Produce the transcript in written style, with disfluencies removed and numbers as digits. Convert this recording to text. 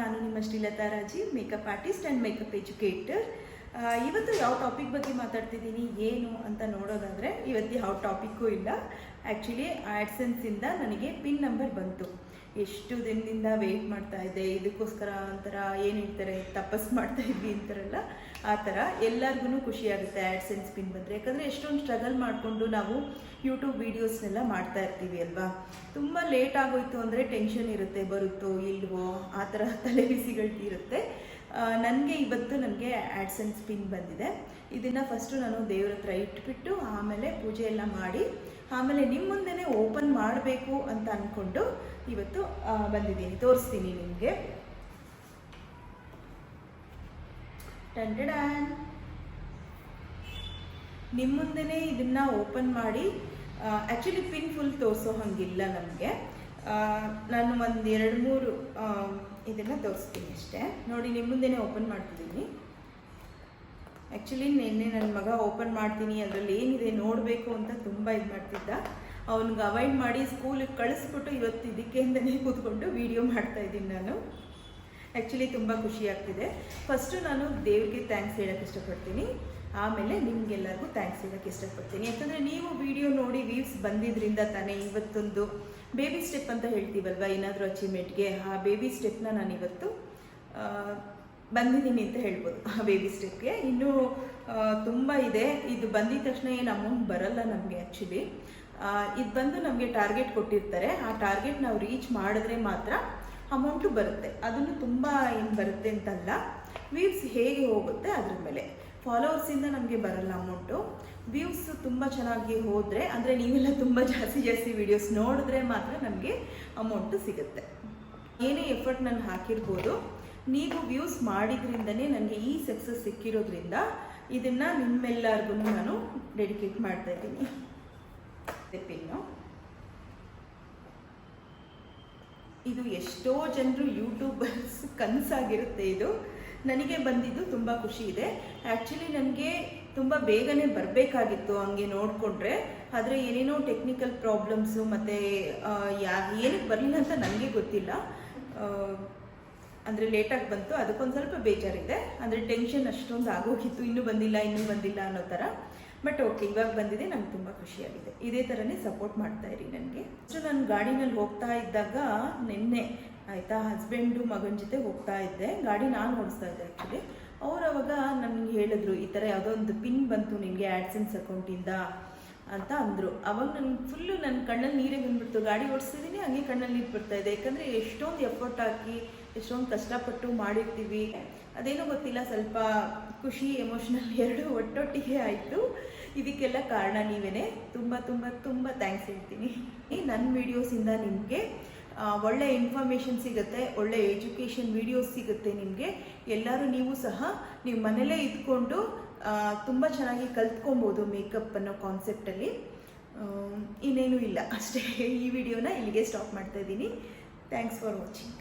ನಾನು ನಿಮ್ಮ Srilatha Rajeev, makeup artist and makeup educator. ಇವತ್ತು ಯಾವ ಟಾಪಿಕ್ ಬಗ್ಗೆ ಮಾತಾಡ್ತಿದ್ದೀನಿ ಏನು ಅಂತ ನೋಡೋದಾದರೆ, ಇವತ್ತು ಯಾವ ಟಾಪಿಕ್ಕೂ ಇಲ್ಲ. ಆ್ಯಕ್ಚುಲಿ ಆ್ಯಡ್ಸೆನ್ಸಿಂದ ನನಗೆ ಪಿನ್ ನಂಬರ್ ಬಂತು. ಎಷ್ಟು ದಿನದಿಂದ ವೆಯ್ಟ್ ಮಾಡ್ತಾ ಇದ್ದೆ, ಇದಕ್ಕೋಸ್ಕರ ಒಂಥರ ಏನು ಹೇಳ್ತಾರೆ, ತಪಸ್ ಮಾಡ್ತಾ ಇದ್ವಿ ಅಂತಾರಲ್ಲ, ಆ ಥರ ಎಲ್ಲರಿಗೂ ಖುಷಿಯಾಗುತ್ತೆ ಆ್ಯಡ್ಸೆನ್ಸ್ ಪಿನ್ ಬಂದರೆ. ಯಾಕಂದರೆ ಎಷ್ಟೊಂದು ಸ್ಟ್ರಗಲ್ ಮಾಡಿಕೊಂಡು ನಾವು ಯೂಟ್ಯೂಬ್ ವೀಡಿಯೋಸ್ನೆಲ್ಲ ಮಾಡ್ತಾ ಇರ್ತೀವಿ ಅಲ್ವಾ. ತುಂಬ ಲೇಟ್ ಆಗೋಯ್ತು ಅಂದರೆ ಟೆನ್ಷನ್ ಇರುತ್ತೆ, ಬರುತ್ತೋ ಇಲ್ವೋ ಆ ಥರ ತಲೆಬಿಸಿಗಳಿರುತ್ತೆ. ನನಗೆ ಇವತ್ತು ನನಗೆ ಆ್ಯಡ್ಸೆನ್ಸ್ ಪಿನ್ ಬಂದಿದೆ. ಇದನ್ನು ಫಸ್ಟು ನಾನು ದೇವ್ರ ಹತ್ರ ಇಟ್ಬಿಟ್ಟು ಆಮೇಲೆ ಪೂಜೆ ಎಲ್ಲ ಮಾಡಿ ಆಮೇಲೆ ನಿಮ್ಮ ಮುಂದೆನೇ ಓಪನ್ ಮಾಡಬೇಕು ಅಂತ ಅಂದ್ಕೊಂಡು ಇವತ್ತು ಬಂದಿದ್ದೀನಿ. ತೋರಿಸ್ತೀನಿ ನಿಮಗೆ. ಟಂಟಡಾನ್, ನಿಮ್ಮ ಮುಂದೆನೇ ಇದನ್ನು ಓಪನ್ ಮಾಡಿ. ಆ್ಯಕ್ಚುಲಿ ಪಿನ್ ಫುಲ್ ತೋರಿಸೋ ಹಾಗಿಲ್ಲ ನಮಗೆ. ನಾನು ಒಂದು 2-3 ಇದನ್ನು ತೋರಿಸ್ತೀನಿ ಅಷ್ಟೇ. ನೋಡಿ, ನಿಮ್ಮ ಮುಂದೆನೇ ಓಪನ್ ಮಾಡ್ತಿದ್ದೀನಿ. ಆ್ಯಕ್ಚುಲಿ ನಿನ್ನೆ ನನ್ನ ಮಗ ಓಪನ್ ಮಾಡ್ತೀನಿ, ಅದರಲ್ಲಿ ಏನಿದೆ ನೋಡಬೇಕು ಅಂತ ತುಂಬ ಇದು ಮಾಡ್ತಿದ್ದ. ಅವ್ನಿಗೆ ಅವಾಯ್ಡ್ ಮಾಡಿ ಸ್ಕೂಲಿಗೆ ಕಳಿಸ್ಬಿಟ್ಟು ಇವತ್ತು ಇದಕ್ಕೆ ಅಂತಲೇ ಕೂತ್ಕೊಂಡು ವೀಡಿಯೋ ಮಾಡ್ತಾಯಿದ್ದೀನಿ ನಾನು. ಆ್ಯಕ್ಚುಲಿ ತುಂಬ ಖುಷಿ ಆಗ್ತಿದೆ. ಫಸ್ಟು ನಾನು ದೇವ್ರಿಗೆ ಥ್ಯಾಂಕ್ಸ್ ಹೇಳೋಕ್ಕೆ ಇಷ್ಟಪಡ್ತೀನಿ, ಆಮೇಲೆ ನಿಮಗೆಲ್ಲರಿಗೂ ಥ್ಯಾಂಕ್ಸ್ ಹೇಳೋಕ್ಕೆ ಇಷ್ಟಪಡ್ತೀನಿ. ಯಾಕಂದರೆ ನೀವು ವಿಡಿಯೋ ನೋಡಿ ವ್ಯೂಸ್ ಬಂದಿದ್ದರಿಂದ ತಾನೇ ಇವತ್ತೊಂದು ಬೇಬಿ ಸ್ಟೆಪ್ ಅಂತ ಹೇಳ್ತೀವಲ್ವ, ಏನಾದರೂ ಅಚೀವ್ಮೆಂಟ್ಗೆ, ಆ ಬೇಬಿ ಸ್ಟೆಪ್ನ ನಾನು ಇವತ್ತು ಬಂದಿದ್ದೀನಿ ಅಂತ ಹೇಳ್ಬೋದು. ಆ ಬೇಬಿ ಸ್ಟೆಪ್ಗೆ ಇನ್ನೂ ತುಂಬ ಇದೆ. ಇದು ಬಂದಿದ ತಕ್ಷಣ ಏನು ಅಮೌಂಟ್ ಬರಲ್ಲ ನಮಗೆ. ಆ್ಯಕ್ಚುಲಿ ಇದು ಬಂದು ನಮಗೆ ಟಾರ್ಗೆಟ್ ಕೊಟ್ಟಿರ್ತಾರೆ. ಆ ಟಾರ್ಗೆಟ್ ನಾವು ರೀಚ್ ಮಾಡಿದ್ರೆ ಮಾತ್ರ ಅಮೌಂಟು ಬರುತ್ತೆ. ಅದನ್ನು ತುಂಬ ಏನು ಬರುತ್ತೆ ಅಂತಲ್ಲ, ವ್ಯೂಸ್ ಹೇಗೆ ಹೋಗುತ್ತೆ ಅದ್ರ ಮೇಲೆ. ಫಾಲೋವರ್ಸಿಂದ ನಮಗೆ ಬರಲ್ಲ ಅಮೌಂಟು. ವ್ಯೂಸ್ ತುಂಬ ಚೆನ್ನಾಗಿ ಹೋದರೆ, ಅಂದರೆ ನೀವೆಲ್ಲ ತುಂಬ ಜಾಸ್ತಿ ವೀಡಿಯೋಸ್ ನೋಡಿದ್ರೆ ಮಾತ್ರ ನಮಗೆ ಅಮೌಂಟು ಸಿಗುತ್ತೆ. ಏನೇ ಎಫರ್ಟ್ ನಾನು ಹಾಕಿರ್ಬೋದು, ನೀವು ವ್ಯೂಸ್ ಮಾಡಿದ್ರಿಂದನೇ ನನಗೆ ಈ ಸಕ್ಸಸ್ ಸಿಕ್ಕಿರೋದ್ರಿಂದ ಇದನ್ನು ನಿಮ್ಮೆಲ್ಲರಿಗೂ ನಾನು ಡೆಡಿಕೇಟ್ ಮಾಡ್ತಾ ಇದ್ದೀನಿ. ಪಿನ್ನು ಇದು ಎಷ್ಟೋ ಜನರು ಯೂಟ್ಯೂಬರ್ಸ್ ಕನಸಾಗಿರುತ್ತೆ. ಇದು ನನಗೆ ಬಂದಿದ್ದು ತುಂಬ ಖುಷಿ ಇದೆ. ಆ್ಯಕ್ಚುಲಿ ನನಗೆ ತುಂಬ ಬೇಗನೆ ಬರಬೇಕಾಗಿತ್ತು ಹಂಗೆ ನೋಡಿಕೊಂಡ್ರೆ, ಆದರೆ ಏನೇನೋ ಟೆಕ್ನಿಕಲ್ ಪ್ರಾಬ್ಲಮ್ಸು ಮತ್ತು ಏನಕ್ಕೆ ಬರಲಿಲ್ಲ ಅಂತ ನನಗೆ ಗೊತ್ತಿಲ್ಲ. ಅಂದರೆ ಲೇಟಾಗಿ ಬಂತು, ಅದಕ್ಕೊಂದು ಸ್ವಲ್ಪ ಬೇಜಾರಿದೆ. ಅಂದರೆ ಟೆನ್ಷನ್ ಅಷ್ಟೊಂದು ಆಗೋಗಿತ್ತು, ಇನ್ನೂ ಬಂದಿಲ್ಲ ಅನ್ನೋ ಥರ. ಬಟ್ ಓಕೆ, ಇವಾಗ ಬಂದಿದೆ, ನಂಗೆ ತುಂಬ ಖುಷಿಯಾಗಿದೆ. ಇದೇ ಥರನೇ ಸಪೋರ್ಟ್ ಮಾಡ್ತಾಯಿರಿ ನನಗೆ. ಅಷ್ಟು ನಾನು ಗಾಡಿನಲ್ಲಿ ಹೋಗ್ತಾ ಇದ್ದಾಗ ನಿನ್ನೆ ಆಯಿತಾ, ಹಸ್ಬೆಂಡು ಮಗನ ಜೊತೆ ಹೋಗ್ತಾ ಇದ್ದೆ. ಗಾಡಿ ನಾನು ಓಡಿಸ್ತಾ ಇದ್ದೆ ಆ್ಯಕ್ಚುಲಿ. ಅವ್ರು ಅವಾಗ ನನಗೆ ಹೇಳಿದ್ರು, ಈ ಥರ ಯಾವುದೋ ಒಂದು ಪಿನ್ ಬಂತು ನಿಮಗೆ ಆ್ಯಡ್ಸೆನ್ಸ್ ಅಕೌಂಟಿಂದ ಅಂತ ಅಂದರು. ಅವಾಗ ನನಗೆ ಫುಲ್ಲು ನನ್ನ ಕಣ್ಣಲ್ಲಿ ನೀರೇ ಬಂದುಬಿಡ್ತು. ಗಾಡಿ ಓಡಿಸ್ತಿದ್ದೀನಿ, ಹಂಗೆ ಕಣ್ಣಲ್ಲಿ ನೀರು ಬರ್ತಾಯಿದೆ. ಯಾಕಂದರೆ ಎಷ್ಟೊಂದು ಎಫರ್ಟ್ ಹಾಕಿ ಎಷ್ಟೊಂದು ಕಷ್ಟಪಟ್ಟು ಮಾಡಿರ್ತೀವಿ. ಅದೇನೋ ಗೊತ್ತಿಲ್ಲ, ಸ್ವಲ್ಪ ಖುಷಿ ಎಮೋಷ್ನಲ್ ಎರಡೂ ಒಟ್ಟೊಟ್ಟಿಗೆ ಆಯಿತು. ಇದಕ್ಕೆಲ್ಲ ಕಾರಣ ನೀವೇ. ತುಂಬ ತುಂಬ ತುಂಬ ಥ್ಯಾಂಕ್ಸ್ ಹೇಳ್ತೀನಿ. ನನ್ನ ವೀಡಿಯೋಸಿಂದ ನಿಮಗೆ ಒಳ್ಳೆ ಇನ್ಫಾರ್ಮೇಷನ್ ಸಿಗುತ್ತೆ, ಒಳ್ಳೆ ಎಜುಕೇಷನ್ ವೀಡಿಯೋಸ್ ಸಿಗುತ್ತೆ ನಿಮಗೆ. ಎಲ್ಲರೂ ನೀವು ಸಹ ನೀವು ಮನೇಲೇ ಇದ್ಕೊಂಡು ತುಂಬ ಚೆನ್ನಾಗಿ ಕಲ್ತ್ಕೊಬೋದು ಮೇಕಪ್ ಅನ್ನೋ ಕಾನ್ಸೆಪ್ಟಲ್ಲಿ. ಇನ್ನೇನೂ ಇಲ್ಲ ಅಷ್ಟೇ. ಈ ವಿಡಿಯೋನ ಇಲ್ಲಿಗೆ ಸ್ಟಾಪ್ ಮಾಡ್ತಾಯಿದ್ದೀನಿ. Thanks for watching.